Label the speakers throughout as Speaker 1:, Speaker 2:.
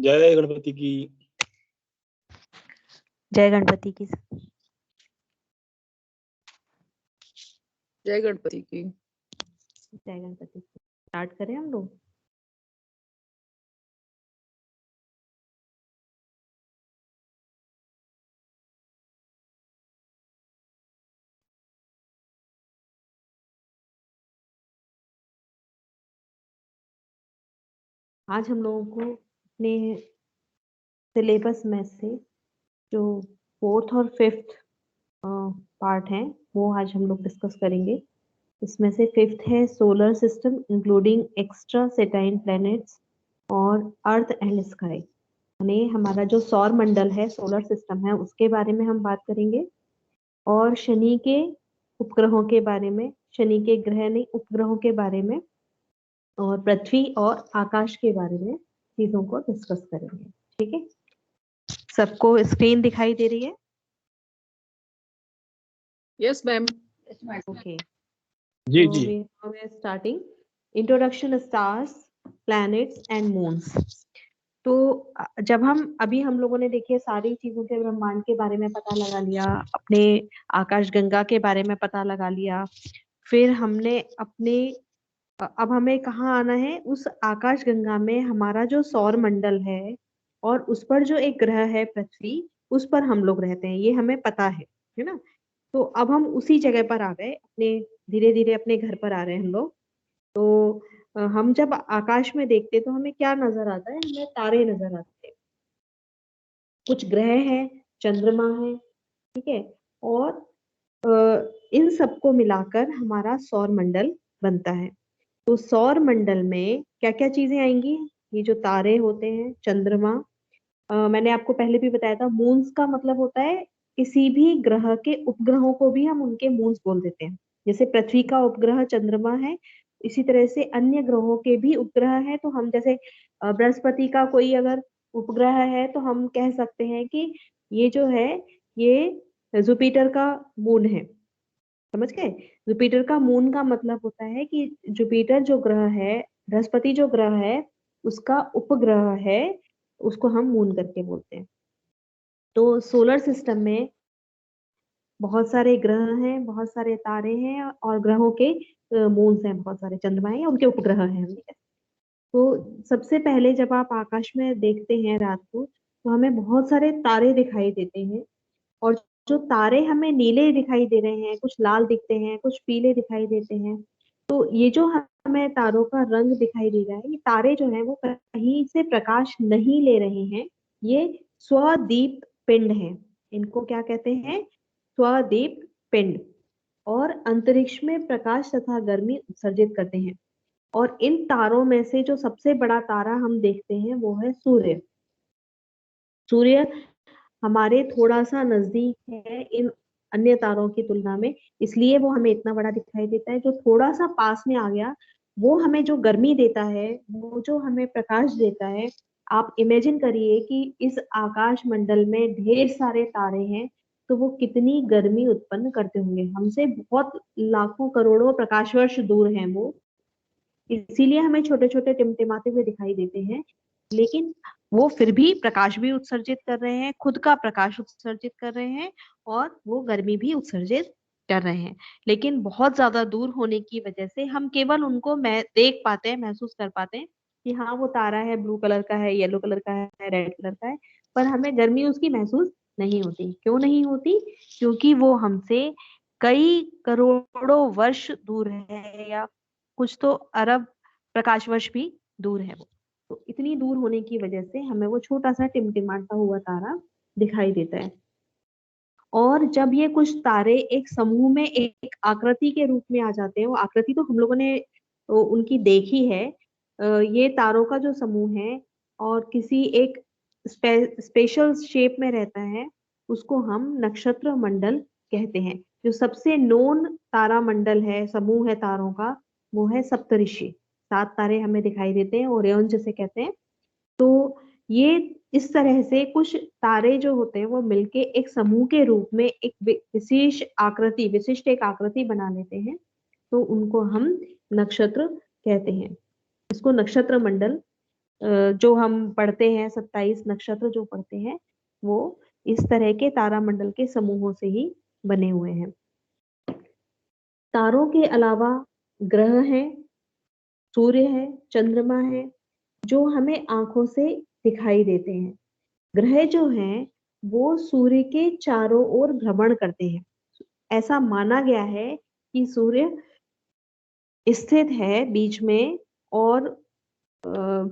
Speaker 1: जय गणपति की।
Speaker 2: जय गणपति की।
Speaker 3: जय गणपति की।
Speaker 2: जय गणपति की। स्टार्ट करें हम लोग। आज हम लोगों को अपने सिलेबस में से जो 4th और 5th पार्ट है वो आज हम लोग डिस्कस करेंगे। इसमें से 5th है solar system including extra satellite planets और अर्थ एंड स्काई, यानी हमारा जो सौर मंडल है, सोलर सिस्टम है, उसके बारे में हम बात करेंगे। और शनि के उपग्रहों के बारे में, शनि के ग्रह नहीं उपग्रहों के बारे में, और पृथ्वी और आकाश के बारे में चीजों को डिस्कस करेंगे। ठीक है, सबको स्क्रीन दिखाई दे रही है?
Speaker 3: Yes ma'am.
Speaker 2: ओके,
Speaker 1: जी जी।
Speaker 2: we are starting introduction stars, planets and moons। तो जब हम लोगों ने देखिए सारी चीजों के ब्रह्मांड के बारे में पता लगा लिया, अपने आकाश गंगा के बारे में पता लगा लिया, फिर हमने अपने अब हमें कहाँ आना है, उस आकाश गंगा में हमारा जो सौर मंडल है और उस पर जो एक ग्रह है पृथ्वी, उस पर हम लोग रहते हैं, ये हमें पता है ना। तो अब हम उसी जगह पर आ गए, अपने धीरे धीरे अपने घर पर आ रहे हैं हम लोग। तो हम जब आकाश में देखते तो हमें क्या नजर आता है? हमें तारे नजर आते हैं, कुछ ग्रह हैं, चंद्रमा है, ठीक है। और इन सबको मिलाकर हमारा सौर मंडल बनता है। तो सौर मंडल में क्या क्या चीजें आएंगी? ये जो तारे होते हैं, चंद्रमा, मैंने आपको पहले भी बताया था, मून्स का मतलब होता है किसी भी ग्रह के उपग्रहों को भी हम उनके मून्स बोल देते हैं। जैसे पृथ्वी का उपग्रह चंद्रमा है, इसी तरह से अन्य ग्रहों के भी उपग्रह है। तो हम जैसे बृहस्पति का कोई अगर उपग्रह है तो हम कह सकते हैं कि ये जो है ये जुपिटर का मून है। समझ गए? जुपिटर का मून का मतलब होता है कि जुपिटर जो ग्रह है, बृहस्पति जो ग्रह है, उसका उपग्रह है, उसको हम मून करके बोलते हैं। तो सोलर सिस्टम में बहुत सारे ग्रह हैं, बहुत सारे तारे हैं, और ग्रहों के मून्स हैं, बहुत सारे चंद्रमा हैं, उनके उपग्रह हैं। तो सबसे पहले जब आप आकाश में देखते हैं रात को, तो हमें बहुत सारे तारे दिखाई देते हैं। और जो तारे हमें नीले दिखाई दे रहे हैं, कुछ लाल दिखते हैं, कुछ पीले दिखाई देते हैं। तो ये जो हमें तारों का रंग दिखाई दे रहा है, ये तारे जो हैं वो कहीं से प्रकाश नहीं ले रहे हैं, ये स्वदीप पिंड है। इनको क्या कहते हैं? स्वदीप पिंड। और अंतरिक्ष में प्रकाश तथा गर्मी उत्सर्जित करते हैं। और इन तारों में से जो सबसे बड़ा तारा हम देखते हैं वो है सूर्य। सूर्य हमारे थोड़ा सा नजदीक है इन अन्य तारों की तुलना में, इसलिए वो हमें इतना बड़ा दिखाई देता है। जो थोड़ा सा पास में आ गया, वो हमें जो गर्मी देता है, वो जो हमें प्रकाश देता है। आप इमेजिन करिए कि इस आकाश मंडल में ढेर सारे तारे हैं, तो वो कितनी गर्मी उत्पन्न करते होंगे। हमसे बहुत लाखों करोड़ों प्रकाश वर्ष दूर हैं वो, इसीलिए हमें छोटे छोटे टिमटिमाते हुए दिखाई देते हैं। लेकिन वो फिर भी प्रकाश भी उत्सर्जित कर रहे हैं, खुद का प्रकाश उत्सर्जित कर रहे हैं, और वो गर्मी भी उत्सर्जित कर रहे हैं। लेकिन बहुत ज्यादा दूर होने की वजह से हम केवल उनको देख पाते हैं, महसूस कर पाते हैं कि हाँ वो तारा है, ब्लू कलर का है, येलो कलर का है, रेड कलर का है। पर हमें गर्मी उसकी महसूस नहीं होती। क्यों नहीं होती? क्योंकि वो हमसे कई करोड़ों वर्ष दूर है, या कुछ तो अरब प्रकाश वर्ष भी दूर है वो। तो इतनी दूर होने की वजह से हमें वो छोटा सा टिमटिमाता हुआ तारा दिखाई देता है। और जब ये कुछ तारे एक समूह में एक आकृति के रूप में आ जाते हैं, वो आकृति तो हम लोगों ने उनकी देखी है, ये तारों का जो समूह है और किसी एक स्पेशल शेप में रहता है, उसको हम नक्षत्र मंडल कहते हैं। जो सबसे नोन तारा मंडल है, समूह है तारों का, वो है सप्तऋषि। 7 तारे हमें दिखाई देते हैं, ओरियन जिसे कहते हैं। तो ये इस तरह से कुछ तारे जो होते हैं वो मिलके एक समूह के रूप में एक विशेष आकृति, विशिष्ट एक आकृति बना लेते हैं। तो उनको हम नक्षत्र कहते हैं, इसको नक्षत्र मंडल जो हम पढ़ते हैं 27 नक्षत्र जो पढ़ते हैं वो इस तरह के तारामंडल के समूहों से ही बने हुए हैं। तारों के अलावा ग्रह हैं, सूर्य है, चंद्रमा है, जो हमें आंखों से दिखाई देते हैं। ग्रह जो हैं वो सूर्य के चारों ओर भ्रमण करते हैं। ऐसा माना गया है कि सूर्य स्थित है बीच में और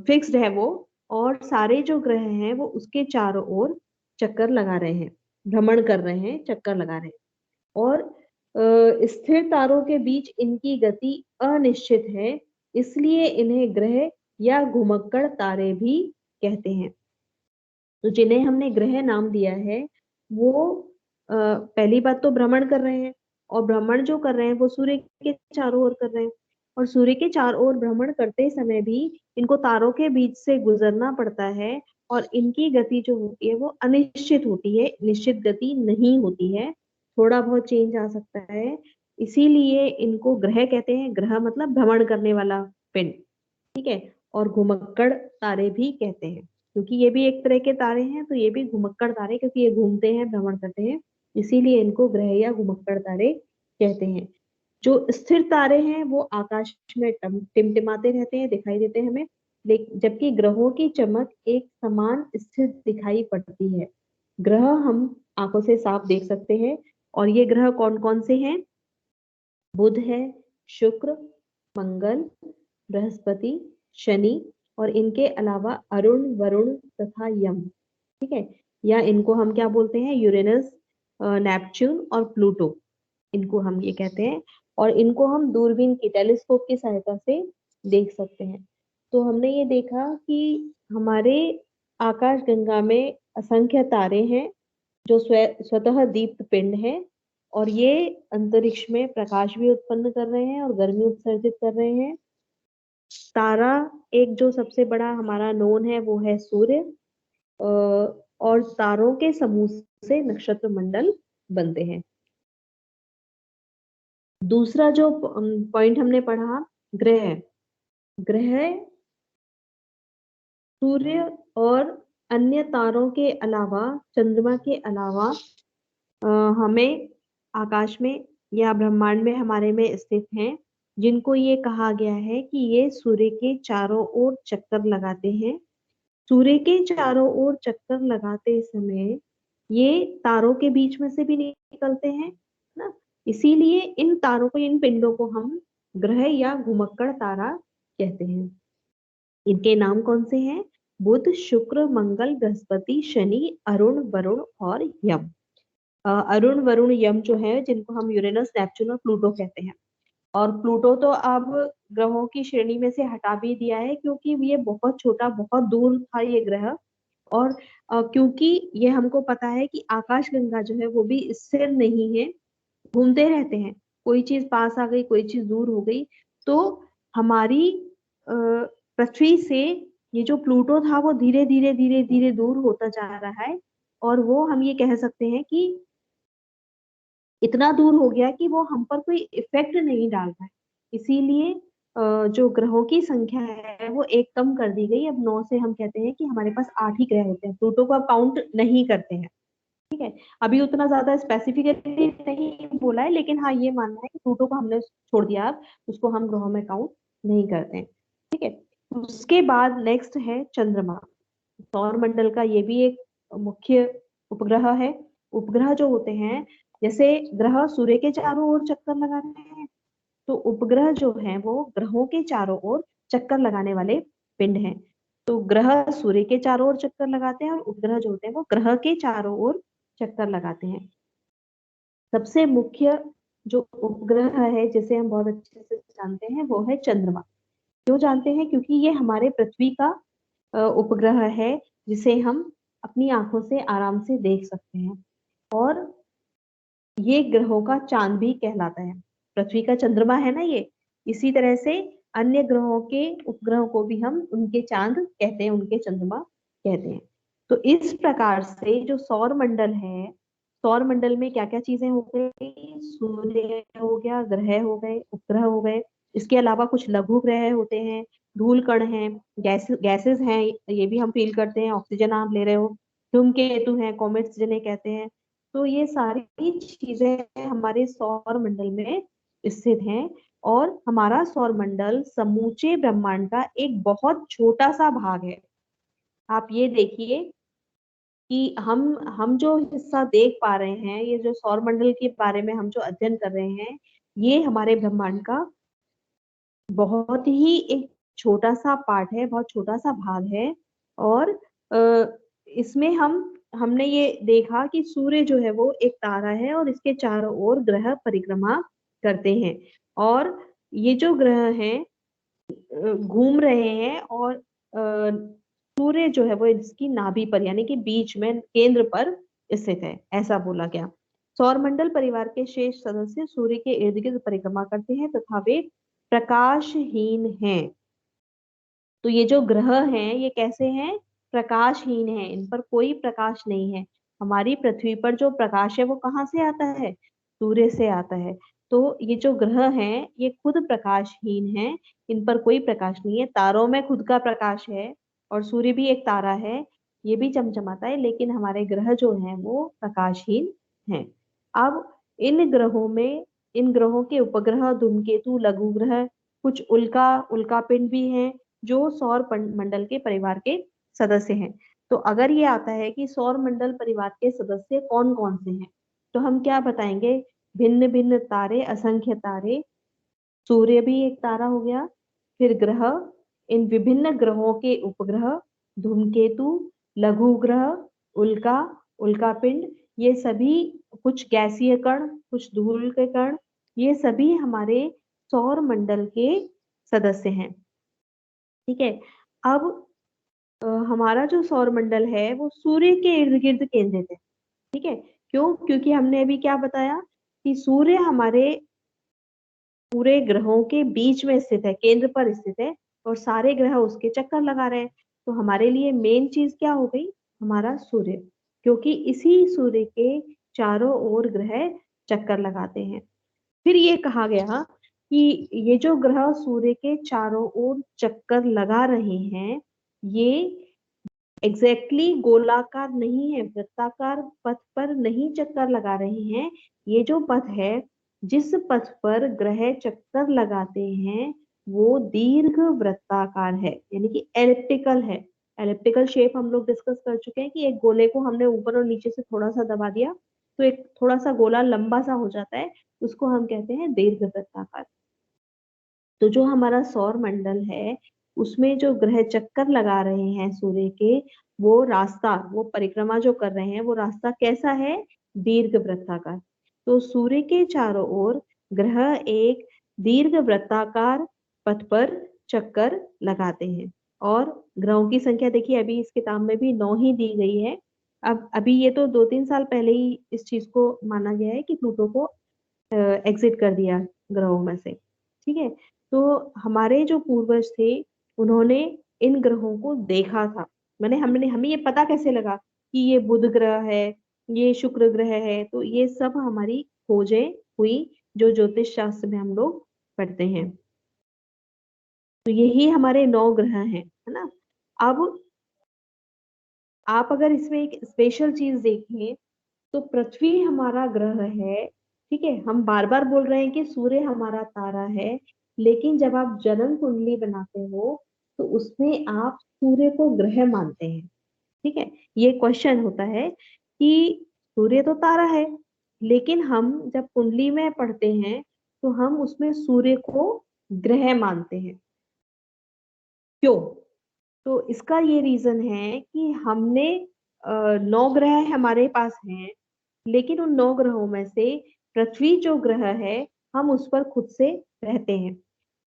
Speaker 2: फिक्स्ड है वो, और सारे जो ग्रह हैं वो उसके चारों ओर चक्कर लगा रहे हैं, भ्रमण कर रहे हैं, चक्कर लगा रहे हैं। और स्थिर तारों के बीच इनकी गति अनिश्चित है, इसलिए इन्हें ग्रह या घुमक्कड़ तारे भी कहते हैं। तो जिन्हें हमने ग्रह नाम दिया है वो पहली बात तो भ्रमण कर रहे हैं, और भ्रमण जो कर रहे हैं वो सूर्य के चारों ओर कर रहे हैं, और सूर्य के चारों ओर भ्रमण करते समय भी इनको तारों के बीच से गुजरना पड़ता है, और इनकी गति जो होती है वो अनिश्चित होती है, निश्चित गति नहीं होती है, थोड़ा बहुत चेंज आ सकता है। इसीलिए इनको ग्रह कहते हैं। ग्रह मतलब भ्रमण करने वाला पिंड, ठीक है। और घुमक्कड़ तारे भी कहते हैं, क्योंकि ये भी एक तरह के तारे हैं, तो ये भी घुमक्कड़ तारे, क्योंकि ये घूमते हैं, भ्रमण करते हैं, इसीलिए इनको ग्रह या घुमक्कड़ तारे कहते हैं। जो स्थिर तारे हैं वो आकाश में टिमटिमाते रहते हैं, दिखाई देते हैं हमें, जबकि ग्रहों की चमक एक समान स्थिर दिखाई पड़ती है। ग्रह हम आंखों से साफ देख सकते हैं, और ये ग्रह कौन कौन से हैं? बुध है, शुक्र, मंगल, बृहस्पति, शनि, और इनके अलावा अरुण, वरुण तथा यम, ठीक है। या इनको हम क्या बोलते हैं? यूरेनस, नेपच्यून और प्लूटो, इनको हम ये कहते हैं। और इनको हम दूरबीन की, टेलीस्कोप की सहायता से देख सकते हैं। तो हमने ये देखा कि हमारे आकाश गंगा में असंख्य तारे हैं जो स्वतः दीप्त पिंड है, और ये अंतरिक्ष में प्रकाश भी उत्पन्न कर रहे हैं और गर्मी उत्सर्जित कर रहे हैं। तारा एक जो सबसे बड़ा हमारा नोन है वो है सूर्य, और तारों के समूह से नक्षत्र मंडल बनते हैं। दूसरा जो पॉइंट हमने पढ़ा, ग्रह। ग्रह सूर्य और अन्य तारों के अलावा, चंद्रमा के अलावा हमें आकाश में या ब्रह्मांड में हमारे में स्थित हैं, जिनको ये कहा गया है कि ये सूर्य के चारों ओर चक्कर लगाते हैं। सूर्य के चारों ओर चक्कर लगाते समय ये तारों के बीच में से भी निकलते हैं ना, इसीलिए इन तारों को, इन पिंडों को हम ग्रह या घुमक्कड़ तारा कहते हैं। इनके नाम कौन से हैं? बुध, शुक्र, मंगल, बृहस्पति, शनि, अरुण, वरुण और यम। अरुण, वरुण, यम जो है, जिनको हम यूरेनस, नेपच्यून और प्लूटो कहते हैं। और प्लूटो तो अब ग्रहों की श्रेणी में से हटा भी दिया है, क्योंकि ये बहुत छोटा, बहुत दूर था ये ग्रह। और क्योंकि ये हमको पता है कि आकाश गंगा जो है वो भी स्थिर नहीं है, घूमते रहते हैं, कोई चीज पास आ गई, कोई चीज दूर हो गई। तो हमारी पृथ्वी से ये जो प्लूटो था वो धीरे धीरे धीरे धीरे दूर होता जा रहा है, और वो हम ये कह सकते हैं कि इतना दूर हो गया कि वो हम पर कोई इफेक्ट नहीं डाल रहा है। इसीलिए जो ग्रहों की संख्या है वो एक कम कर दी गई। अब 9 से हम कहते हैं कि हमारे पास 8 ही ग्रह होते हैं, प्लूटो को अब काउंट नहीं करते हैं, ठीक है। अभी उतना ज्यादा स्पेसिफिकली नहीं बोला है, लेकिन हाँ ये मानना है कि प्लूटो को हमने छोड़ दिया, अब उसको हम ग्रहों में काउंट नहीं करते हैं, ठीक है। उसके बाद नेक्स्ट है चंद्रमा। सौर मंडल का ये भी एक मुख्य उपग्रह है। उपग्रह जो होते हैं, जैसे ग्रह सूर्य के चारों ओर चक्कर लगाते हैं, तो उपग्रह जो हैं वो ग्रहों के चारों ओर चक्कर लगाने वाले पिंड हैं। तो ग्रह सूर्य के चारों ओर चक्कर लगाते हैं, और उपग्रह जो होते हैं वो ग्रह के चारों ओर चक्कर लगाते हैं। सबसे मुख्य जो उपग्रह है जिसे हम बहुत अच्छे से जानते हैं वो है चंद्रमा। क्यों जानते हैं? क्योंकि ये हमारे पृथ्वी का उपग्रह है, जिसे हम अपनी आंखों से आराम से देख सकते हैं, और ये ग्रहों का चांद भी कहलाता है। पृथ्वी का चंद्रमा है ना ये, इसी तरह से अन्य ग्रहों के उपग्रहों को भी हम उनके चांद कहते हैं, उनके चंद्रमा कहते हैं। तो इस प्रकार से जो सौर मंडल है, सौर मंडल में क्या क्या चीजें हो गई? सूर्य हो गया, ग्रह हो गए, उपग्रह हो गए, इसके अलावा कुछ लघु ग्रह होते हैं, धूल कण हैं, गैसेस हैं, ये भी हम फील करते हैं, ऑक्सीजन आप ले रहे हो, धूमकेतु हैं, कॉमेट्स जिन्हें कहते हैं। तो ये सारी चीजें हमारे सौर मंडल में स्थित हैं और हमारा सौर मंडल समूचे ब्रह्मांड का एक बहुत छोटा सा भाग है। आप ये देखिए कि हम जो हिस्सा देख पा रहे हैं, ये जो सौर मंडल के बारे में हम जो अध्ययन कर रहे हैं, ये हमारे ब्रह्मांड का बहुत ही एक छोटा सा पार्ट है, बहुत छोटा सा भाग है। और इसमें हमने ये देखा कि सूर्य जो है वो एक तारा है और इसके चारों ओर ग्रह परिक्रमा करते हैं। और ये जो ग्रह हैं घूम रहे हैं और सूर्य जो है वो इसकी नाभि पर यानी कि बीच में केंद्र पर स्थित है, ऐसा बोला गया। सौरमंडल परिवार के शेष सदस्य सूर्य के इर्द गिर्द परिक्रमा करते हैं तथा वे प्रकाशहीन हैं। तो ये जो ग्रह हैं ये कैसे हैं? प्रकाशहीन है, इन पर कोई प्रकाश नहीं है। हमारी पृथ्वी पर जो प्रकाश है वो कहाँ से आता है? सूर्य से आता है। तो ये जो ग्रह हैं ये खुद प्रकाशहीन है, इन पर कोई प्रकाश नहीं है। तारों में खुद का प्रकाश है और सूर्य भी एक तारा है, ये भी चमचमाता है, लेकिन हमारे ग्रह जो हैं वो प्रकाशहीन हैं। अब इन ग्रहों के उपग्रह, धूमकेतु, लघु ग्रह, कुछ उल्का पिंड भी हैं जो सौर मंडल के परिवार के सदस्य हैं। तो अगर ये आता है कि सौर मंडल परिवार के सदस्य कौन कौन से हैं, तो हम क्या बताएंगे? भिन्न भिन्न तारे, असंख्य तारे, सूर्य भी एक तारा हो गया, फिर ग्रह, इन विभिन्न ग्रहों के उपग्रह, धूमकेतु, लघु ग्रह, उल्का, उल्का पिंड, ये सभी, कुछ गैसीय कण, कुछ धूल के कण, ये सभी हमारे सौर मंडल के सदस्य हैं। ठीक है। अब हमारा जो सौर मंडल है वो सूर्य के इर्द गिर्द केंद्रित है। ठीक है। क्यों? क्योंकि हमने अभी क्या बताया कि सूर्य हमारे पूरे ग्रहों के बीच में स्थित है, केंद्र पर स्थित है और सारे ग्रह उसके चक्कर लगा रहे हैं। तो हमारे लिए मेन चीज क्या हो गई? हमारा सूर्य, क्योंकि इसी सूर्य के चारों ओर ग्रह चक्कर लगाते हैं। फिर ये कहा गया कि ये जो ग्रह सूर्य के चारों ओर चक्कर लगा रहे हैं, ये एग्जैक्टली गोलाकार नहीं है, वृत्ताकार पथ पर नहीं चक्कर लगा रहे हैं। ये जो पथ है, जिस पथ पर ग्रह चक्कर लगाते हैं, वो दीर्घ वृत्ताकार है, यानी कि एलिप्टिकल है। एलिप्टिकल शेप हम लोग डिस्कस कर चुके हैं कि एक गोले को हमने ऊपर और नीचे से थोड़ा सा दबा दिया तो एक थोड़ा सा गोला लंबा सा हो जाता है, उसको हम कहते हैं दीर्घ वृत्ताकार। तो जो हमारा सौर मंडल है उसमें जो ग्रह चक्कर लगा रहे हैं सूर्य के, वो रास्ता, वो परिक्रमा जो कर रहे हैं, वो रास्ता कैसा है? दीर्घ वृत्ताकार। तो सूर्य के चारों ओर ग्रह एक दीर्घ वृत्ताकार पथ पर चक्कर लगाते हैं। और ग्रहों की संख्या देखिए, अभी इस किताब में भी 9 ही दी गई है। अब अभी ये तो 2-3 साल पहले ही इस चीज को माना गया है कि प्लूटो को एग्जिट कर दिया ग्रहों में से। ठीक है। तो हमारे जो पूर्वज थे उन्होंने इन ग्रहों को देखा था। हमें ये पता कैसे लगा कि ये बुध ग्रह है, ये शुक्र ग्रह है? तो ये सब हमारी खोजें हुई जो ज्योतिष शास्त्र में हम लोग पढ़ते हैं। तो यही हमारे 9 ग्रह हैं, है ना। अब आप अगर इसमें एक स्पेशल चीज देखें तो पृथ्वी हमारा ग्रह है। ठीक है। हम बार बार बोल रहे हैं कि सूर्य हमारा तारा है, लेकिन जब आप जन्म कुंडली बनाते हो तो उसमें आप सूर्य को ग्रह मानते हैं। ठीक है। ये क्वेश्चन होता है कि सूर्य तो तारा है, लेकिन हम जब कुंडली में पढ़ते हैं तो हम उसमें सूर्य को ग्रह मानते हैं। क्यों? तो इसका ये रीजन है कि हमने 9 ग्रह हमारे पास हैं, लेकिन उन 9 ग्रहों में से पृथ्वी जो ग्रह है, हम उस पर खुद से रहते हैं।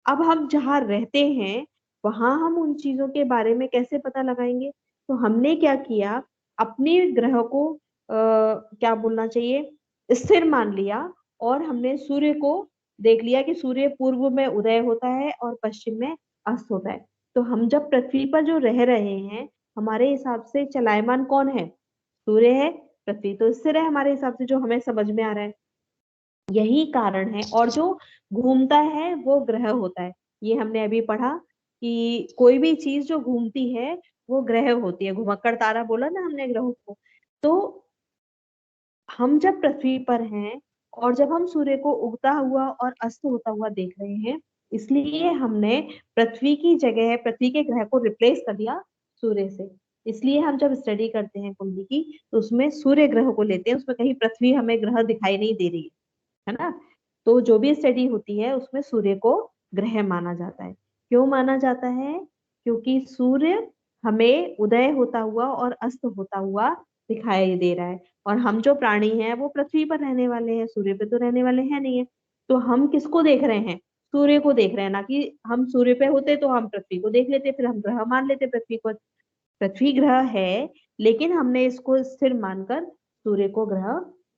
Speaker 2: अब हम जहाँ रहते हैं वहां हम उन चीजों के बारे में कैसे पता लगाएंगे? तो हमने क्या किया, अपने ग्रह को क्या बोलना चाहिए, स्थिर मान लिया और हमने सूर्य को देख लिया कि सूर्य पूर्व में उदय होता है और पश्चिम में अस्त होता है। तो हम जब पृथ्वी पर जो रह रहे हैं, हमारे हिसाब से चलायमान कौन है? सूर्य है। पृथ्वी तो स्थिर है हमारे हिसाब से, जो हमें समझ में आ रहा है। यही कारण है। और जो घूमता है वो ग्रह होता है। ये हमने अभी पढ़ा कि कोई भी चीज जो घूमती है वो ग्रह होती है। घुमक्कड़ तारा बोला ना हमने ग्रहों को। तो हम जब पृथ्वी पर हैं और जब हम सूर्य को उगता हुआ और अस्त होता हुआ देख रहे हैं, इसलिए हमने पृथ्वी की जगह पृथ्वी के ग्रह को रिप्लेस कर दिया सूर्य से। इसलिए हम जब स्टडी करते हैं कुंडली की तो उसमें सूर्य ग्रह को लेते हैं, उसमें कहीं पृथ्वी हमें ग्रह दिखाई नहीं दे रही है ना। तो जो भी स्टडी होती है उसमें सूर्य को ग्रह माना जाता है। क्यों माना जाता है? क्योंकि सूर्य हमें उदय होता हुआ और अस्त होता हुआ दिखाई दे रहा है, और हम जो प्राणी हैं वो पृथ्वी पर रहने वाले हैं, सूर्य पे तो रहने वाले हैं नहीं है। तो हम किसको देख रहे हैं? सूर्य को देख रहे हैं, ना कि हम सूर्य पे होते तो हम पृथ्वी को देख लेते, फिर हम ग्रह मान लेते पृथ्वी को। पृथ्वी ग्रह है, लेकिन हमने इसको स्थिर मानकर सूर्य को ग्रह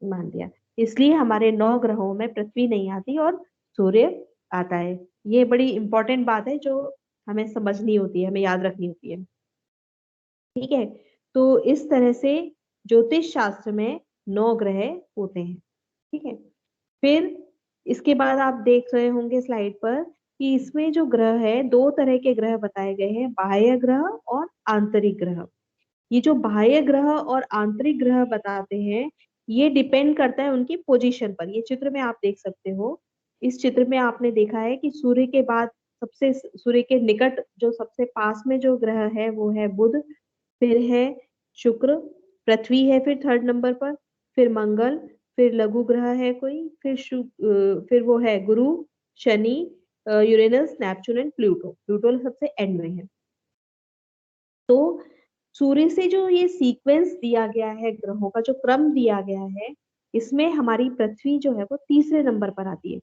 Speaker 2: मान दिया। इसलिए हमारे 9 ग्रहों में पृथ्वी नहीं आती और सूर्य आता है। ये बड़ी इंपॉर्टेंट बात है जो हमें समझनी होती है, हमें याद रखनी होती है। ठीक है, तो इस तरह से ज्योतिष शास्त्र में 9 ग्रह होते हैं। ठीक है, फिर इसके बाद आप देख रहे होंगे स्लाइड पर कि इसमें जो ग्रह है, 2 तरह के ग्रह बताए गए हैं, बाह्य ग्रह और आंतरिक ग्रह। ये जो बाह्य ग्रह और आंतरिक ग्रह बताते हैं, ये डिपेंड करता है उनकी पोजीशन पर। ये चित्र में आप देख सकते हो। इस चित्र में आपने देखा है कि सूर्य के बाद सबसे सूर्य के निकट जो सबसे पास में जो ग्रह है वो है बुध, फिर है शुक्र, पृथ्वी है फिर 3rd नंबर पर, फिर मंगल, फिर लघु ग्रह है कोई, फिर वो है गुरु, Shani, Uranus, Neptune and Pluto. Pluto सबसे एंड में है। तो सूर्य से जो ये सीक्वेंस दिया गया है, ग्रहों का जो क्रम दिया गया है, इसमें हमारी पृथ्वी जो है वो 3रे नंबर पर आती है।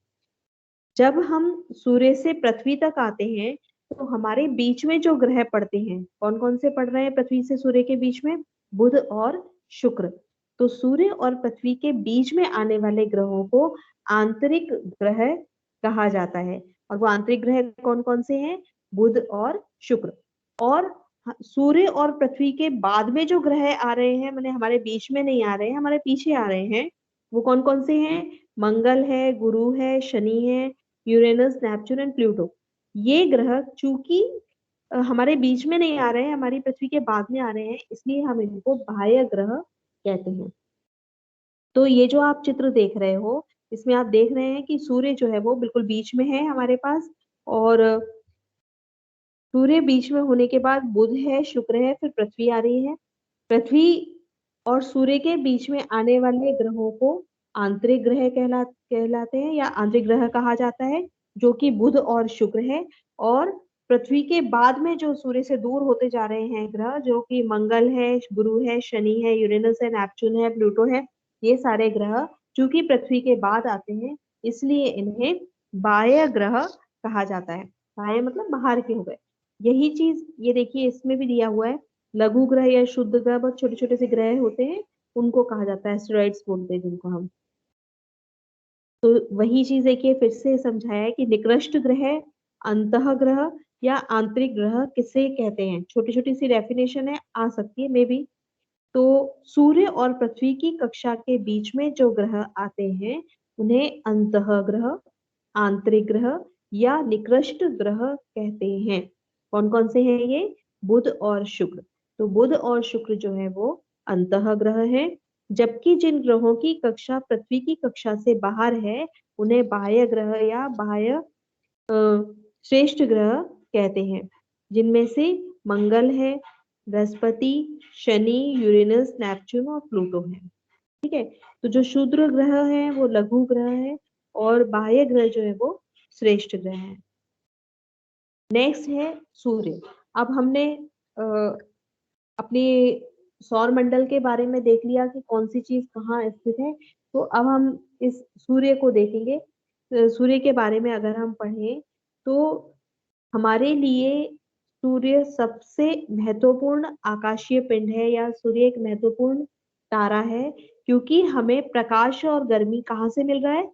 Speaker 2: जब हम सूर्य से पृथ्वी तक आते हैं तो हमारे बीच में जो ग्रह पड़ते हैं, कौन कौन से पड़ रहे हैं पृथ्वी से सूर्य के बीच में? बुध और शुक्र। तो सूर्य और पृथ्वी के बीच में आने वाले ग्रहों को आंतरिक ग्रह कहा जाता है। और वो आंतरिक ग्रह कौन कौन से हैं? बुध और शुक्र। और सूर्य और पृथ्वी के बाद में जो ग्रह आ रहे हैं, माने हमारे बीच में नहीं आ रहे हैं, हमारे पीछे आ रहे हैं, वो कौन कौन से हैं? मंगल है, गुरु है, शनि है, यूरेनस, नेपच्यून एंड प्लूटो। ये ग्रह चूंकि हमारे बीच में नहीं आ रहे हैं, हमारी पृथ्वी के बाद में आ रहे हैं, इसलिए हम इनको बाह्य ग्रह कहते हैं। तो ये जो आप चित्र देख रहे हो, इसमें आप देख रहे हैं कि सूर्य जो है वो बिल्कुल बीच में है हमारे पास, और सूर्य बीच में होने के बाद बुध है, शुक्र है, फिर पृथ्वी आ रही है। पृथ्वी और सूर्य के बीच में आने वाले ग्रहों को आंतरिक ग्रह कहलाते हैं या आंतरिक ग्रह कहा जाता है, जो कि बुध और शुक्र है। और पृथ्वी के बाद में जो सूर्य से दूर होते जा रहे हैं ग्रह, जो कि मंगल है, गुरु है, शनि है, यूरेनस है, नेपच्यून है, प्लूटो है, ये सारे ग्रह चूंकि पृथ्वी के बाद आते हैं, इसलिए इन्हें बाह्य ग्रह कहा जाता है। बाह्य मतलब बाहर के हो गए। यही चीज ये देखिए इसमें भी दिया हुआ है, लघु ग्रह या शुद्ध ग्रह, बहुत छोटे छोटे से ग्रह होते हैं, उनको कहा जाता है एस्टेरॉइड्स बोलते हैं जिनको हम। तो वही चीज देखिए फिर से समझाया है कि निकृष्ट ग्रह, अंतः ग्रह या आंतरिक ग्रह किसे कहते हैं। छोटी छोटी सी डेफिनेशन है, आ सकती है मे बी। तो सूर्य और पृथ्वी की कक्षा के बीच में जो ग्रह आते हैं उन्हें अंतः ग्रह, आंतरिक ग्रह या निकृष्ट ग्रह कहते हैं। कौन कौन से हैं ये? बुध और शुक्र। तो बुध और शुक्र जो है वो अंतः ग्रह है, जबकि जिन ग्रहों की कक्षा पृथ्वी की कक्षा से बाहर है उन्हें बाह्य ग्रह या बाह्य श्रेष्ठ ग्रह कहते हैं, जिनमें से मंगल है, बृहस्पति, शनि, यूरेनस, नेपच्यून और प्लूटो है। ठीक है, तो जो शूद्र ग्रह है वो लघु ग्रह है और बाह्य ग्रह जो है वो श्रेष्ठ ग्रह है। नेक्स्ट है सूर्य। अब हमने अपनी सौर मंडल के बारे में देख लिया कि कौन सी चीज कहाँ स्थित है। तो अब हम इस सूर्य को देखेंगे। सूर्य के बारे में अगर हम पढ़ें तो हमारे लिए सूर्य सबसे महत्वपूर्ण आकाशीय पिंड है, या सूर्य एक महत्वपूर्ण तारा है, क्योंकि हमें प्रकाश और गर्मी कहाँ से मिल रहा है?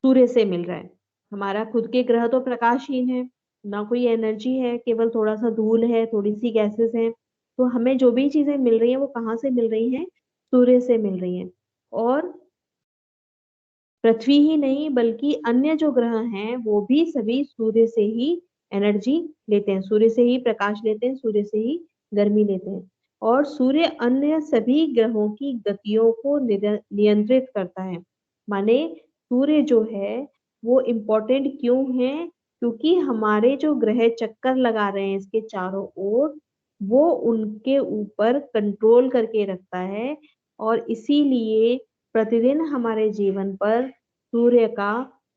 Speaker 2: सूर्य से मिल रहा है। हमारा खुद के ग्रह तो प्रकाशहीन है, ना कोई एनर्जी है, केवल थोड़ा सा धूल है, थोड़ी सी गैसेस हैं। तो हमें जो भी चीजें मिल रही हैं वो कहाँ से मिल रही हैं? सूर्य से मिल रही हैं। और पृथ्वी ही नहीं बल्कि अन्य जो ग्रह हैं वो भी सभी सूर्य से ही एनर्जी लेते हैं, सूर्य से ही प्रकाश लेते हैं, सूर्य से ही गर्मी लेते हैं। और सूर्य अन्य सभी ग्रहों की गतियों को नियंत्रित करता है। माने सूर्य जो है वो इम्पोर्टेंट क्यों है? क्योंकि हमारे जो ग्रह चक्कर लगा रहे हैं इसके चारों ओर, वो उनके ऊपर कंट्रोल करके रखता है, और इसीलिए प्रतिदिन हमारे जीवन पर सूर्य का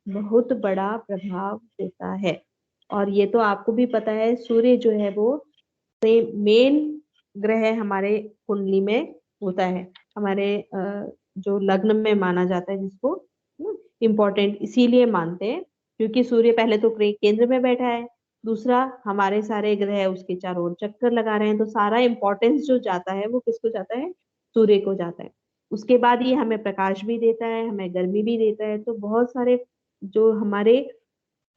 Speaker 2: बहुत बड़ा प्रभाव होता है। और ये तो आपको भी पता है, सूर्य जो है वो मेन ग्रह हमारे कुंडली में होता है, हमारे जो लग्न में माना जाता है, जिसको इम्पोर्टेंट इसीलिए मानते हैं क्योंकि सूर्य पहले तो केंद्र में बैठा है, दूसरा हमारे सारे ग्रह उसके चारों ओर चक्कर लगा रहे हैं, तो सारा इम्पोर्टेंस जो जाता है वो किसको जाता है? सूर्य को जाता है। उसके बाद ये हमें प्रकाश भी देता है, हमें गर्मी भी देता है, तो बहुत सारे जो हमारे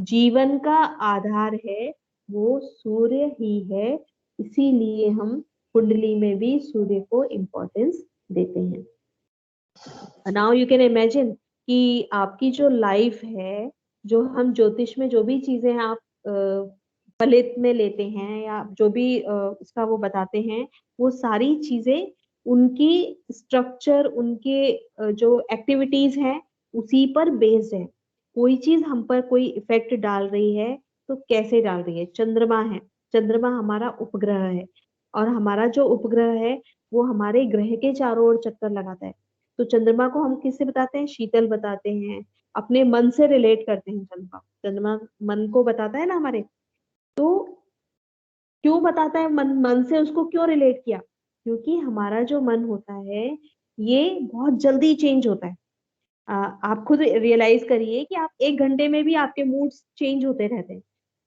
Speaker 2: जीवन का आधार है वो सूर्य ही है। इसीलिए हम कुंडली में भी सूर्य को इम्पोर्टेंस देते हैं। नाउ यू कैन इमेजिन कि आपकी जो लाइफ है, जो हम ज्योतिष में जो भी चीजें आप फलित में लेते हैं या जो भी उसका वो बताते हैं, वो सारी चीजें उनकी स्ट्रक्चर, उनके जो एक्टिविटीज हैं उसी पर बेस्ड है। कोई चीज हम पर कोई इफेक्ट डाल रही है तो कैसे डाल रही है? चंद्रमा है, चंद्रमा हमारा उपग्रह है, और हमारा जो उपग्रह है वो हमारे ग्रह के चारों ओर चक्कर लगाता है। तो चंद्रमा को हम किससे बताते हैं? शीतल बताते हैं, अपने मन से रिलेट करते हैं। चंद्रमा चंद्रमा मन को बताता है ना हमारे। तो क्यों बताता है? मन मन से उसको क्यों रिलेट किया? क्योंकि हमारा जो मन होता है ये बहुत जल्दी चेंज होता है। आप खुद रियलाइज करिए कि आप 1 घंटे में भी आपके मूड्स चेंज होते रहते हैं।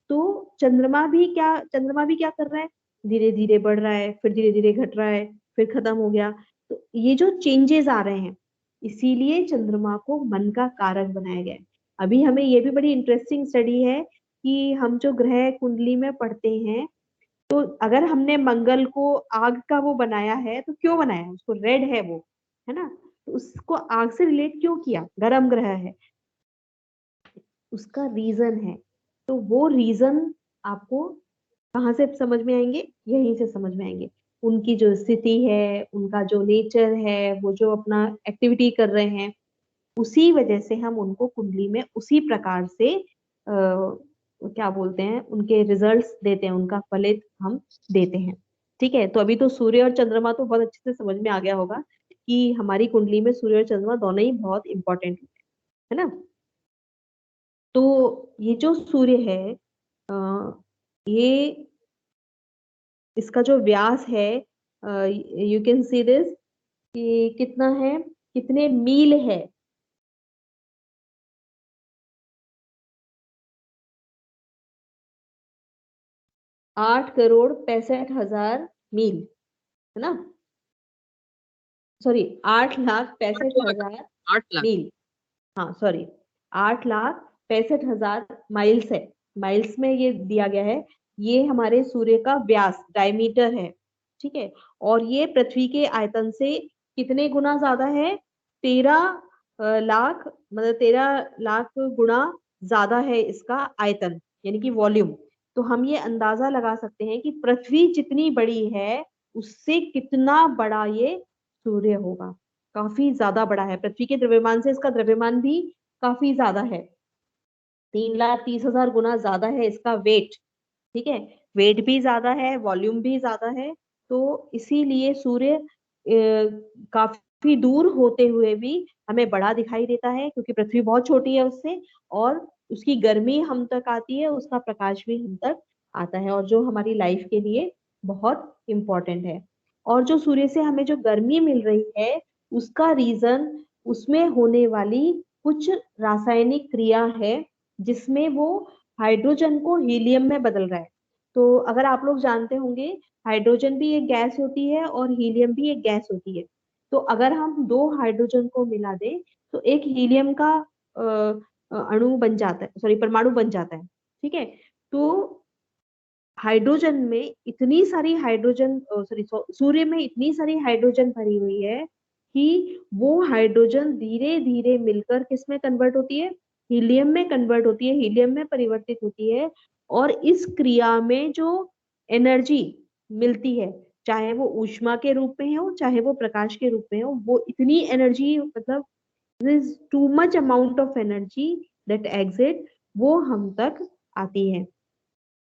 Speaker 2: तो चंद्रमा भी क्या कर रहा है? धीरे धीरे बढ़ रहा है, फिर धीरे धीरे घट रहा है, फिर खत्म हो गया। तो ये जो चेंजेस आ रहे हैं, इसीलिए चंद्रमा को मन का कारक बनाया गया है। अभी हमें ये भी बड़ी इंटरेस्टिंग स्टडी है कि हम जो ग्रह कुंडली में पढ़ते हैं, तो अगर हमने मंगल को आग का वो बनाया है तो क्यों बनाया है? उसको रेड है वो, है ना? तो उसको आग से रिलेट क्यों किया? गर्म ग्रह है, उसका रीजन है। तो वो रीजन आपको कहाँ से समझ में आएंगे? यहीं से समझ में आएंगे। उनकी जो स्थिति है, उनका जो नेचर है, वो जो अपना एक्टिविटी कर रहे हैं, उसी वजह से हम उनको कुंडली में उसी प्रकार से क्या बोलते हैं, उनके रिजल्ट्स देते हैं, उनका फलित हम देते हैं। ठीक है, तो अभी तो सूर्य और चंद्रमा तो बहुत अच्छे से समझ में आ गया होगा कि हमारी कुंडली में सूर्य और चंद्रमा दोनों ही बहुत इंपॉर्टेंट है ना। तो ये जो सूर्य है, ये इसका जो व्यास है, यू कैन सी दिस कि कितना है, कितने मील है? 8,65,000 मील, है ना? सॉरी, 8,65,000
Speaker 3: 8 लाख।
Speaker 2: मील। हाँ सॉरी, 8,65,000 माइल्स है। माइल्स में ये दिया गया है। ये हमारे सूर्य का व्यास, डायमीटर है। ठीक है, और ये पृथ्वी के आयतन से कितने गुना ज्यादा है? 13 लाख, मतलब 13 लाख गुना ज्यादा है इसका आयतन, यानी कि वॉल्यूम। तो हम ये अंदाजा लगा सकते हैं कि पृथ्वी जितनी बड़ी है उससे कितना बड़ा ये सूर्य होगा। काफी ज्यादा बड़ा है, पृथ्वी के द्रव्यमान से इसका द्रव्यमान भी काफी ज्यादा है। 3,30,000 गुना ज्यादा है इसका वेट। ठीक है, वेट भी ज्यादा है, वॉल्यूम भी ज्यादा है। तो इसीलिए सूर्य काफी दूर होते हुए भी हमें बड़ा दिखाई देता है, क्योंकि पृथ्वी बहुत छोटी है उससे, और उसकी गर्मी हम तक आती है, उसका प्रकाश भी हम तक आता है, और जो हमारी लाइफ के लिए बहुत इम्पोर्टेंट है। और जो सूर्य से हमें जो गर्मी मिल रही है, उसका रीजन उसमें होने वाली कुछ रासायनिक क्रिया है, जिसमें वो हाइड्रोजन को हीलियम में बदल रहा है। तो अगर आप लोग जानते होंगे, हाइड्रोजन भी एक गैस होती है और हीलियम भी एक गैस होती है। तो अगर हम दो हाइड्रोजन को मिला दें तो एक हीलियम का अणु बन जाता है, सॉरी परमाणु बन जाता है। ठीक है, तो हाइड्रोजन में इतनी सारी हाइड्रोजन, सॉरी सूर्य में इतनी सारी हाइड्रोजन भरी हुई है कि वो हाइड्रोजन धीरे धीरे मिलकर किस में कन्वर्ट होती है? हीलियम में कन्वर्ट होती है, हीलियम में परिवर्तित होती है। और इस क्रिया में जो एनर्जी मिलती है, चाहे वो ऊष्मा के रूप में हो चाहे वो प्रकाश के रूप में हो, वो इतनी एनर्जी, मतलब too much amount of energy that exit, वो हम तक आती है।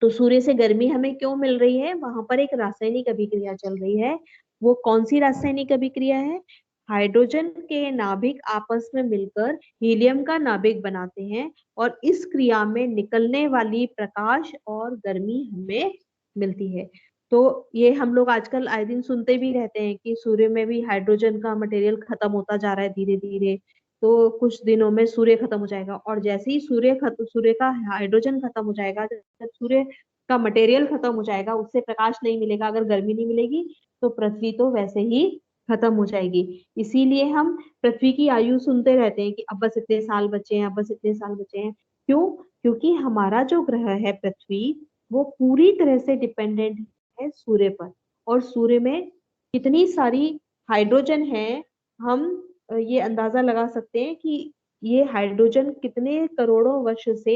Speaker 2: तो सूर्य से गर्मी हमें क्यों मिल रही है? वहां पर एक रासायनिक अभिक्रिया चल रही है। वो कौन सी रासायनिक अभिक्रिया है? हाइड्रोजन के नाभिक आपस में मिलकर हीलियम का नाभिक बनाते हैं और इस क्रिया में निकलने वाली प्रकाश और गर्मी हमें मिलती है। तो ये हम लोग आजकल आए दिन सुनते भी रहते हैं कि सूर्य में भी हाइड्रोजन का मटेरियल खत्म होता जा रहा है धीरे धीरे, तो कुछ दिनों में सूर्य खत्म हो जाएगा। और जैसे ही सूर्य का हाइड्रोजन खत्म हो जाएगा, जब सूर्य का मटेरियल खत्म हो जाएगा, उससे प्रकाश नहीं मिलेगा, अगर गर्मी नहीं मिलेगी, तो पृथ्वी तो वैसे ही खत्म हो जाएगी। इसीलिए हम पृथ्वी की आयु सुनते रहते हैं कि अब बस इतने साल बचे हैं, अब बस इतने साल बचे हैं। क्यों? क्योंकि हमारा जो ग्रह है पृथ्वी, वो पूरी तरह से डिपेंडेंट है सूर्य पर। और सूर्य में कितनी सारी हाइड्रोजन है, हम ये अंदाजा लगा सकते हैं कि ये हाइड्रोजन कितने करोड़ों वर्ष से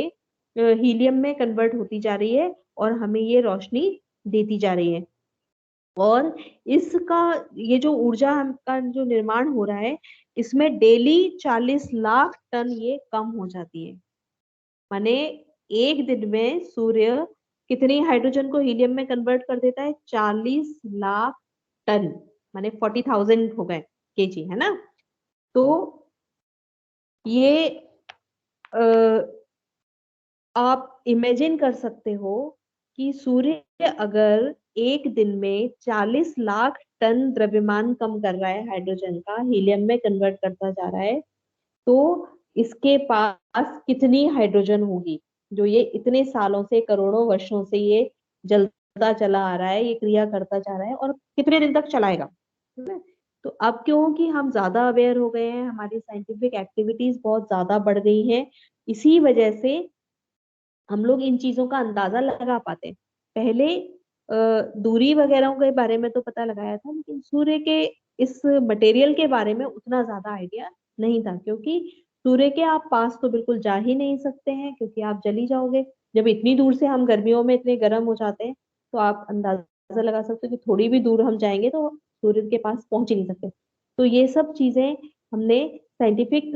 Speaker 2: हीलियम में कन्वर्ट होती जा रही है और हमें ये रोशनी देती जा रही है। और इसका ये जो ऊर्जा का जो निर्माण हो रहा है, इसमें डेली 40 लाख टन ये कम हो जाती है। माने एक दिन में सूर्य कितनी हाइड्रोजन को हीलियम में कन्वर्ट कर देता है? 40 लाख टन, माने 40,000 हो गए केजी, है ना? तो ये आप इमेजिन कर सकते हो कि सूर्य अगर एक दिन में 40 लाख टन द्रव्यमान कम कर रहा है, हाइड्रोजन का हीलियम में कन्वर्ट करता जा रहा है, तो इसके पास कितनी हाइड्रोजन होगी जो ये इतने सालों से, करोड़ों वर्षों से ये जलता चला आ रहा है, ये क्रिया करता जा रहा है, और कितने दिन तक चलाएगा, है ना? तो अब क्योंकि हम ज्यादा अवेयर हो गए हैं, हमारी साइंटिफिक एक्टिविटीज बहुत ज्यादा बढ़ गई हैं, इसी वजह से हम लोग इन चीजों का अंदाजा लगा पाते हैं। पहले दूरी वगैरह के बारे में तो पता लगाया था, लेकिन सूर्य के इस मटेरियल के बारे में उतना ज्यादा आइडिया नहीं था, क्योंकि सूर्य के आप पास तो बिल्कुल जा ही नहीं सकते हैं, क्योंकि आप जल ही जाओगे। जब इतनी दूर से हम गर्मियों में इतने गर्म हो जाते हैं, तो आप अंदाजा लगा सकते हो कि थोड़ी भी दूर हम जाएंगे तो सूर्य के पास पहुंच ही नहीं सकते। तो ये सब चीजें हमने साइंटिफिक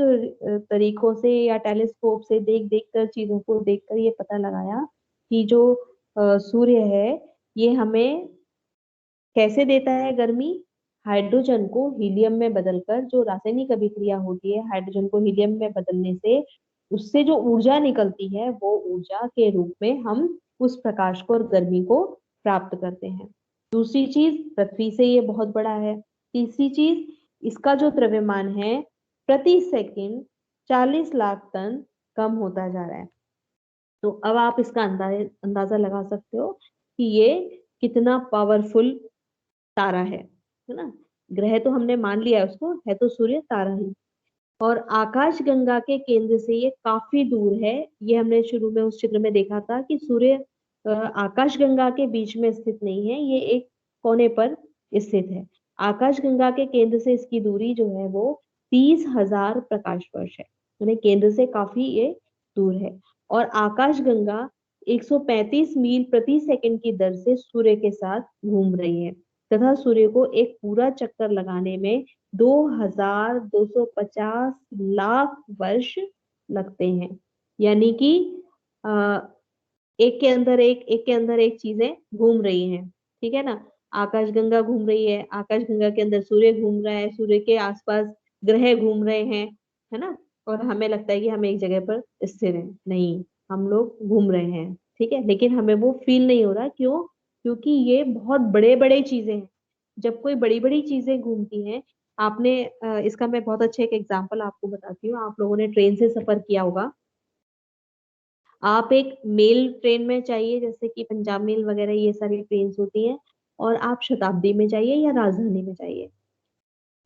Speaker 2: तरीकों से या टेलीस्कोप से देख देख कर, चीजों को देखकर ये पता लगाया कि जो सूर्य है, ये हमें कैसे देता है गर्मी? हाइड्रोजन को हीलियम में बदलकर, जो रासायनिक अभिक्रिया होती है हाइड्रोजन को हीलियम में बदलने से, उससे जो ऊर्जा निकलती है, वो ऊर्जा के रूप में हम उस प्रकाश को और गर्मी को प्राप्त करते हैं। दूसरी चीज, पृथ्वी से ये बहुत बड़ा है। तीसरी चीज, इसका जो द्रव्यमान है प्रति सेकंड 40 लाख टन कम होता जा रहा है। तो अब आप इसका अंदाजा लगा सकते हो कि ये कितना पावरफुल तारा है ना? ग्रह तो हमने मान लिया है उसको, है तो सूर्य तारा ही। और आकाश गंगा के केंद्र से ये काफी दूर है। ये हमने शुरू में उस चित्र में देखा था कि सूर्य आकाश गंगा के बीच में स्थित नहीं है, ये एक कोने पर स्थित है। आकाश गंगा के केंद्र से इसकी दूरी जो है वो 30,000 प्रकाश वर्ष है, यानी केंद्र से काफी ये दूर है। और आकाश गंगा 135 मील प्रति सेकंड की दर से सूर्य के साथ घूम रही है, तथा सूर्य को एक पूरा चक्कर लगाने में 2,250 लाख वर्ष लगते हैं। यानी कि एक के अंदर एक के अंदर एक चीजें घूम रही हैं, ठीक है ना? आकाश गंगा घूम रही है, आकाश गंगा के अंदर सूर्य घूम रहा है, सूर्य के आसपास ग्रह घूम रहे हैं, है ना? और हमें लगता है कि हम एक जगह पर स्थिर हैं। नहीं, हम लोग घूम रहे हैं, ठीक है, लेकिन हमें वो फील नहीं हो रहा। क्यों? क्योंकि ये बहुत बड़े बड़े चीजें हैं। जब कोई बड़ी बड़ी चीजें घूमती हैं, आपने इसका मैं बहुत अच्छा एक एग्जांपल आपको बताती हूँ। आप लोगों ने ट्रेन से सफर किया होगा। आप एक मेल ट्रेन में चाहिए, जैसे कि पंजाब मेल वगैरह ये सारी ट्रेन होती हैं, और आप शताब्दी में चाहिए या राजधानी में चाहिए,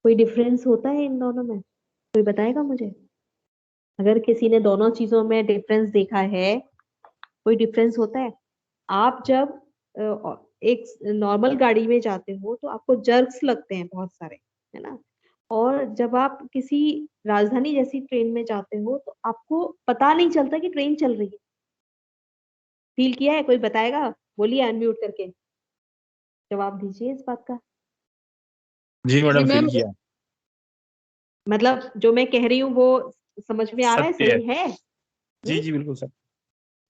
Speaker 2: कोई डिफरेंस होता है इन दोनों में? कोई बताएगा मुझे? अगर किसी ने दोनों चीजों में डिफरेंस देखा है, कोई डिफरेंस होता है? आप जब एक नॉर्मल गाड़ी में जाते हो तो आपको जर्क्स लगते हैं बहुत सारे, है ना? और जब आप किसी राजधानी जैसी ट्रेन में जाते हो तो आपको पता नहीं चलता कि ट्रेन चल रही है, फील किया है? कोई बताएगा? बोलिए अनम्यूट करके, जवाब दीजिए इस बात का।
Speaker 1: जी मैडम,
Speaker 3: मैम।
Speaker 1: फील किया।
Speaker 2: मतलब जो मैं कह रही हूँ वो समझ में आ रहा है,
Speaker 1: सत्य है।
Speaker 2: सही है?
Speaker 1: जी जी, बिल्कुल सत्य।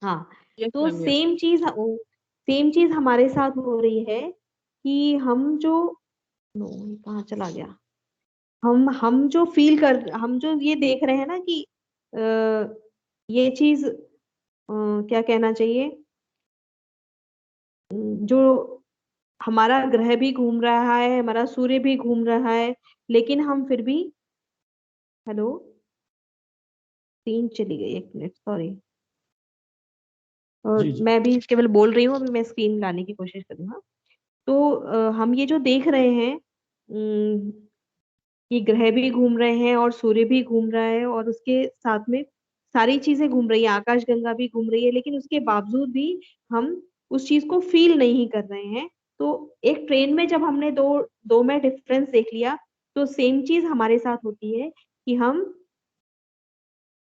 Speaker 2: हाँ,
Speaker 3: यस
Speaker 2: तो
Speaker 3: मैम, यस।
Speaker 2: सेम चीज हमारे साथ हो रही है कि हम जो, नो ये कहाँ चला गया, हम जो फील कर, हम जो ये देख रहे हैं ना कि ये चीज क्या कहना चाहिए, जो हमारा ग्रह भी घूम रहा है, हमारा सूर्य भी घूम रहा है, लेकिन हम फिर भी, हेलो, स्क्रीन चली गई, एक मिनट, सॉरी।
Speaker 1: जी जी
Speaker 2: मैं भी केवल बोल रही हूँ, अभी मैं स्क्रीन लाने की कोशिश कर रही हूँ। हाँ। तो हम ये जो देख रहे हैं कि ग्रह भी घूम रहे हैं और सूर्य भी घूम रहा है और उसके साथ में सारी चीजें घूम रही है, आकाश गंगा भी घूम रही है, लेकिन उसके बावजूद भी हम उस चीज को फील नहीं कर रहे हैं। तो एक ट्रेन में जब हमने दो दो में डिफरेंस देख लिया, तो सेम चीज हमारे साथ होती है कि हम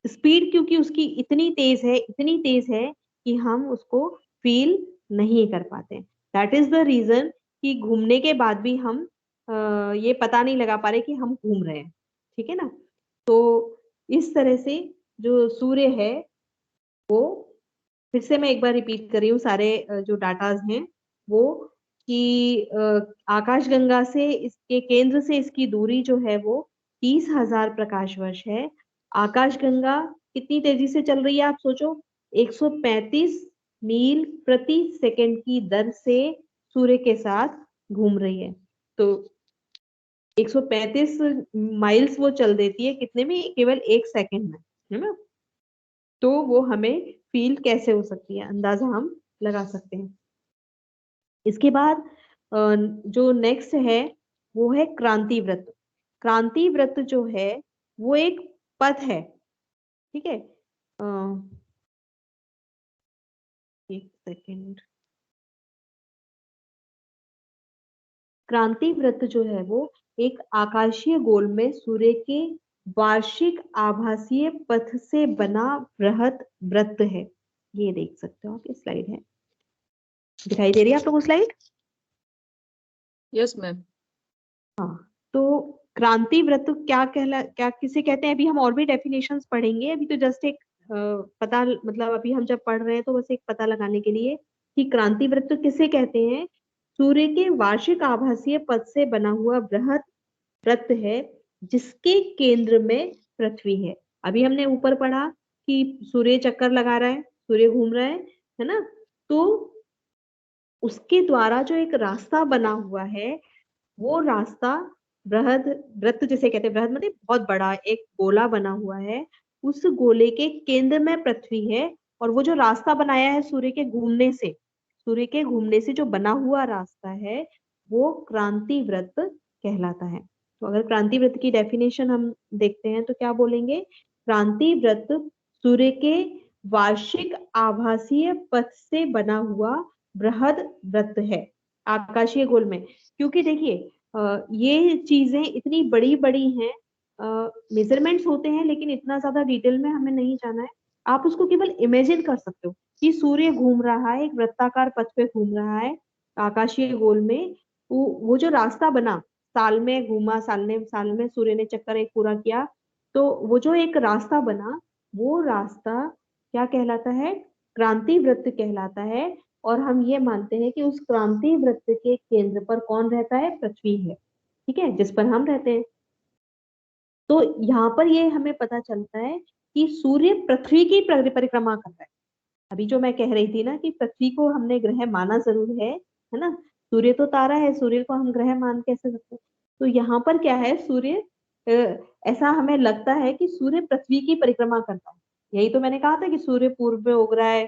Speaker 2: स्पीड, क्योंकि उसकी इतनी तेज है कि हम उसको फील नहीं कर पाते। दैट इज द रीजन कि घूमने के बाद भी हम ये पता नहीं लगा पा रहे कि हम घूम रहे हैं। ठीक है ना? तो इस तरह से जो सूर्य है वो, फिर से मैं एक बार रिपीट कर रही हूँ सारे जो डाटाज हैं वो, कि आकाशगंगा से इसके केंद्र से इसकी दूरी जो है वो 30,000 प्रकाश वर्ष है। आकाशगंगा कितनी तेजी से चल रही है, आप सोचो, 135 मील प्रति सेकंड की दर से सूर्य के साथ घूम रही है। तो 135 माइल्स वो चल देती है कितने में, केवल 1 सेकंड में, है ना? तो वो हमें फील कैसे हो सकती है, अंदाजा हम लगा सकते हैं। इसके बाद जो नेक्स्ट है वो है क्रांति वृत्त। क्रांति वृत्त जो है वो एक पथ है। ठीक है, एक सेकेंड। क्रांति वृत्त जो है वो एक आकाशीय गोल में सूर्य के वार्षिक आभासीय पथ से बना बृहत वृत्त है। ये देख सकते हो आप, ये स्लाइड है, दिखाई दे रही है आप लोगों को स्लाइड?
Speaker 3: Yes ma'am.
Speaker 2: तो क्रांति वृत्त क्या किसे कहते हैं, अभी हम और भी डेफिनेशंस पढ़ेंगे। अभी तो जस्ट एक पता, मतलब अभी हम जब पढ़ रहे हैं तो बस एक पता लगाने के लिए कि क्रांति वृत्त किसे कहते हैं। सूर्य के वार्षिक आभासीय पथ से बना हुआ बृहत वृत्त है जिसके केंद्र में पृथ्वी है। अभी हमने ऊपर पढ़ा कि सूर्य चक्कर लगा रहा है, सूर्य घूम रहा है ना? तो उसके द्वारा जो एक रास्ता बना हुआ है, वो रास्ता बृहद वृत्त जिसे कहते हैं, बृहद मतलब बहुत बड़ा एक गोला बना हुआ है, उस गोले के केंद्र में पृथ्वी है। और वो जो रास्ता बनाया है सूर्य के घूमने से जो बना हुआ रास्ता है वो क्रांति वृत्त कहलाता है। तो अगर क्रांति वृत्त की डेफिनेशन हम देखते हैं तो क्या बोलेंगे? क्रांति वृत्त सूर्य के वार्षिक आभासीय पथ से बना हुआ बृहद वृत्त है आकाशीय गोल में। क्योंकि देखिए ये चीजें इतनी बड़ी बड़ी हैं, मेजरमेंट्स होते हैं, लेकिन इतना ज्यादा डिटेल में हमें नहीं जाना है। आप उसको केवल इमेजिन कर सकते हो कि सूर्य घूम रहा है, एक वृत्ताकार पथ पे घूम रहा है आकाशीय गोल में। वो जो रास्ता बना, साल में घूमा, साल में सूर्य ने चक्कर एक पूरा किया, तो वो जो एक रास्ता बना, वो रास्ता क्या कहलाता है? क्रांति वृत्त कहलाता है। और हम ये मानते हैं कि उस क्रांति वृत्त के केंद्र पर कौन रहता है? पृथ्वी है, ठीक है, जिस पर हम रहते हैं। तो यहाँ पर ये हमें पता चलता है कि सूर्य पृथ्वी की परिक्रमा कर रहा है। अभी जो मैं कह रही थी ना कि पृथ्वी को हमने ग्रह माना जरूर है ना? सूर्य तो तारा है, सूर्य को हम ग्रह मान कैसे सकते हैं? तो यहाँ पर क्या है, सूर्य ऐसा हमें लगता है कि सूर्य पृथ्वी की परिक्रमा करता है। यही तो मैंने कहा था कि सूर्य पूर्व में उग रहा है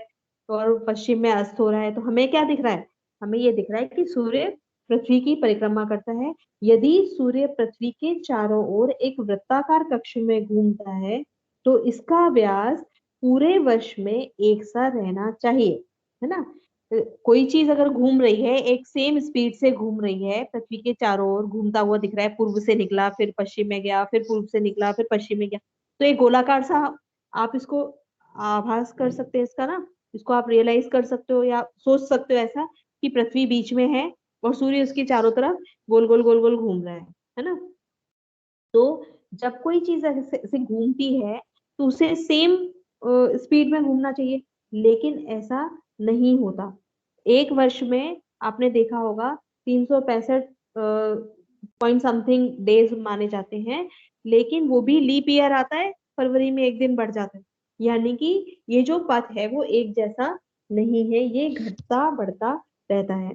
Speaker 2: और पश्चिम में अस्त हो रहा है। तो हमें क्या दिख रहा है? हमें ये दिख रहा है कि सूर्य पृथ्वी की परिक्रमा करता है। यदि सूर्य पृथ्वी के चारों ओर एक वृत्ताकार कक्ष में घूमता है तो इसका व्यास पूरे वर्ष में एक सा रहना चाहिए, है ना? कोई चीज अगर घूम रही है, एक सेम स्पीड से घूम रही है, पृथ्वी के चारों ओर घूमता हुआ दिख रहा है, पूर्व से निकला फिर पश्चिम में गया, फिर पूर्व से निकला फिर पश्चिम में गया, तो एक गोलाकार सा आप इसको आभास कर सकते हैं इसका ना, इसको आप रियलाइज कर सकते हो या सोच सकते हो ऐसा कि पृथ्वी बीच में है और सूर्य उसके चारों तरफ गोल गोल गोल गोल घूम रहा है ना। तो जब कोई चीज ऐसे घूमती है तो उसे सेम स्पीड में घूमना चाहिए, लेकिन ऐसा नहीं होता। एक वर्ष में आपने देखा होगा 365 पॉइंट समथिंग डेज माने जाते हैं, लेकिन वो भी लीप ईयर आता है, फरवरी में एक दिन बढ़ जाता है। यानी कि ये जो पथ है वो एक जैसा नहीं है, ये घटता बढ़ता रहता है।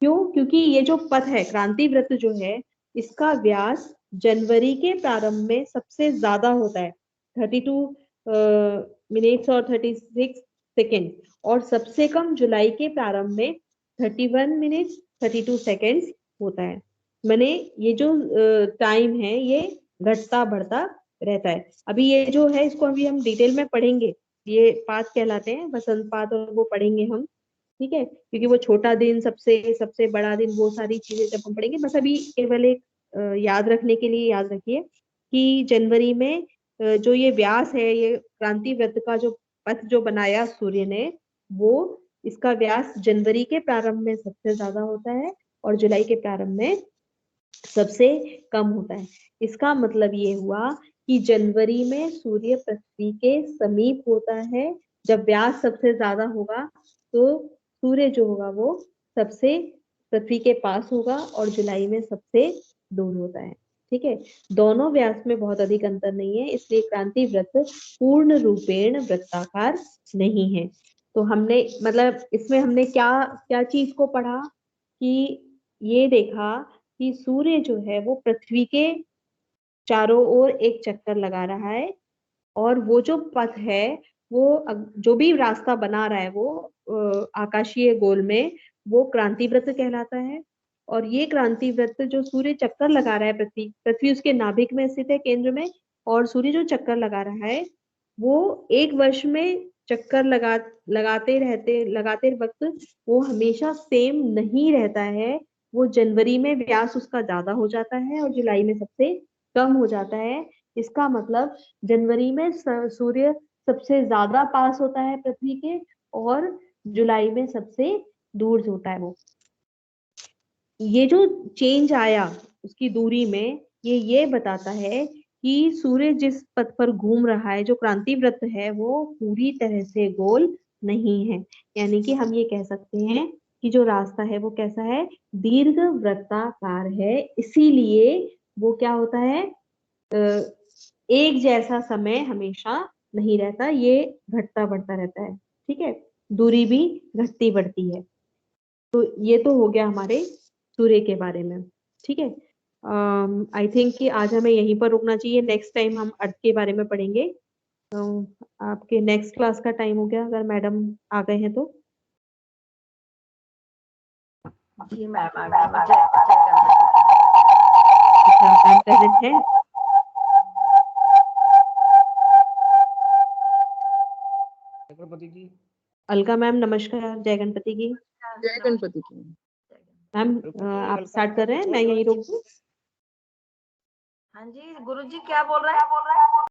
Speaker 2: क्यों? क्योंकि ये जो पथ है, क्रांति वृत्त जो है, इसका व्यास जनवरी के प्रारंभ में सबसे ज्यादा होता है, 32 मिनट्स और 36 सेकेंड, और सबसे कम जुलाई के प्रारंभ में 31 मिनट्स 32 सेकेंड्स होता है। मैंने ये जो टाइम है ये घटता बढ़ता रहता है। अभी ये जो है इसको अभी हम डिटेल में पढ़ेंगे, ये पात कहलाते हैं, बसंत पात, और वो पढ़ेंगे हम, ठीक है, क्योंकि वो छोटा दिन सबसे सबसे बड़ा दिन, वो सारी चीजें जब हम पढ़ेंगे। बस अभी केवल एक याद रखने के लिए याद रखिए कि जनवरी में जो ये व्यास है, ये क्रांति वृत्त का जो पथ जो बनाया सूर्य ने, वो इसका व्यास जनवरी के प्रारंभ में सबसे ज्यादा होता है और जुलाई के प्रारंभ में सबसे कम होता है। इसका मतलब ये हुआ कि जनवरी में सूर्य पृथ्वी के समीप होता है। जब व्यास सबसे ज्यादा होगा तो सूर्य जो होगा वो सबसे पृथ्वी के पास होगा और जुलाई में सबसे दूर होता है, ठीक है। दोनों व्यास में बहुत अधिक अंतर नहीं है, इसलिए क्रांति वृत्त पूर्ण रूपेण वृत्ताकार नहीं है। तो हमने मतलब इसमें हमने क्या क्या चीज को पढ़ा कि ये देखा कि सूर्य जो है वो पृथ्वी के चारों ओर एक चक्कर लगा रहा है, और वो जो पथ है वो जो भी रास्ता बना रहा है वो आकाशीय गोल में, वो क्रांति वृत्त कहलाता है। और ये क्रांति वृत्त जो सूर्य चक्कर लगा रहा है, पृथ्वी पृथ्वी उसके नाभिक में स्थित है, केंद्र में, और सूर्य जो चक्कर लगा रहा है वो एक वर्ष में चक्कर लगाते वक्त वो हमेशा सेम नहीं रहता है। वो जनवरी में व्यास उसका ज्यादा हो जाता है और जुलाई में सबसे कम हो जाता है। इसका मतलब जनवरी में सूर्य सबसे ज्यादा पास होता है पृथ्वी के, और जुलाई में सबसे दूर होता है वो। ये जो चेंज आया उसकी दूरी में, ये बताता है कि सूर्य जिस पथ पर घूम रहा है, जो क्रांति वृत्त है, वो पूरी तरह से गोल नहीं है। यानी कि हम ये कह सकते हैं कि जो रास्ता है वो कैसा है, दीर्घ वृत्ताकार है। इसीलिए वो क्या होता है, एक जैसा समय हमेशा नहीं रहता, ये घटता बढ़ता रहता है, ठीक है, दूरी भी घटती बढ़ती है। तो ये तो हो गया हमारे सूर्य के बारे में, ठीक है। आई थिंक कि आज हमें यहीं पर रुकना चाहिए, नेक्स्ट टाइम हम अर्थ के बारे में पढ़ेंगे। आपके नेक्स्ट क्लास का टाइम हो गया, अगर मैडम आ गए हैं तो।
Speaker 4: जी मैम आ गई, मुझे
Speaker 2: अच्छा, मैम प्रेजेंट है।
Speaker 1: गणपति की
Speaker 2: अलका मैम नमस्कार, जय गणपति की।
Speaker 3: जय गणपति की।
Speaker 2: मैम आप स्टार्ट कर रहे हैं, मैं यहीं रोक दूं?
Speaker 4: हाँ जी, गुरुजी क्या बोल रहे हैं?